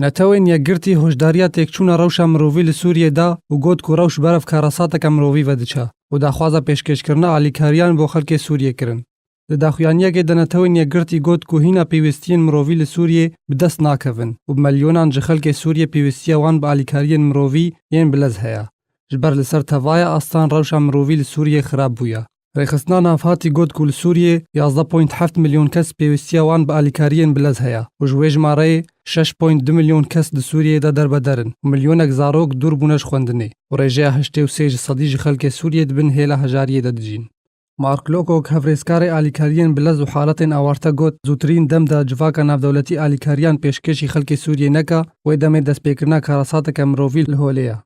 نەتەوەی یەکگرتی هۆشداریە تێکچوونە ڕەوشە مرۆڤی لە سووریێدا و گوت و ڕەوش بەرەف کارەساتێکە مرۆڤی ڤەدیچە و داخوازە پێشکەشکردنە ئالیکاریان بۆ خەڵکێ سووریەکردن. لە داخوایانیەکێ دەنەتەوەی یەکگرتی گوت و هینە پێویستیên مرۆڤی لە سووریێ بەدەست ناکەون و مەلیۆنان ji خەڵکێ سووریێ پێویستیە وان بە ئالیکاریên مرۆڤی یên bilez heye. Ji ber li ser tevaya astan rewşa mirovî li Sûriyê xirab bûye. Rêxistina navhatî got ku li Sûriyê 11.7 milyon kes pêwistiya wan bi alîkariyên bilez heye û ji wê jimareyê 6.2 milyon kes di Sûriyê de derbederin û milyonek zarok dûr bûne ji xwendinê û rêjeya 83% ji xelkê Sûriyê dibin hêla hejariyê de dijîn. Mark Lowcock hevrêzkarê alîkariyên bilez û haletên awarte got zûtirîn dem de civaka navdewletî alîkariyan pêşkêşî xelkê Sûriyê neka wê demê destpêkirina karasateke mirovî li holê ye.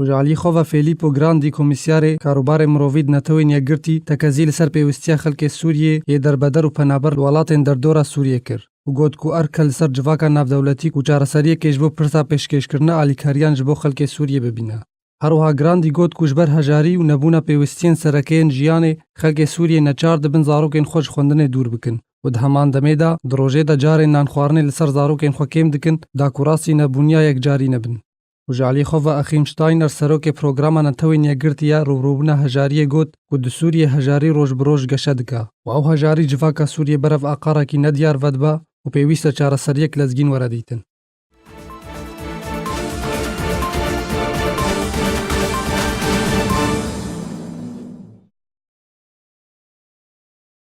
Ji alî xwe ve Filippo Grandi komîsyarê karobarê mirovî di netewên yekgirtî tekezî li ser pêwistiya xelkê Sûriyê yê derbeder û penaber welatên derdora Sûriyê kir û got ku erke li ser civaka navdewletî û çareseriyekê ji bo pirsa pêşkêşkirina alîkariyan ji bo xelkê Sûriyê bibîne. Herwiha Grandi got ku ji ber hejarî û nebûna pêwistiyên serekeyên jiyanê xelkê Sûriyê neçar dibin zarokên xwe ji xwendinê dûr bikin û di heman demê de di rojê de carên nanxwarinê li ser zarokên xwe kêm dikin da ku rastî nebûniya yekcarî nebin. û ji alî xwe ve Achim Steiner serokê programa netewên yekgirtî ya rûbirûbûna hejariyê got ku di Sûriyê hejarî roj bi roj geşe dike û ew hejarî civaka Sûriyê berev aqarekî nediyar vedibe û pêwîst e çareseriyek lezgîn were dîtin.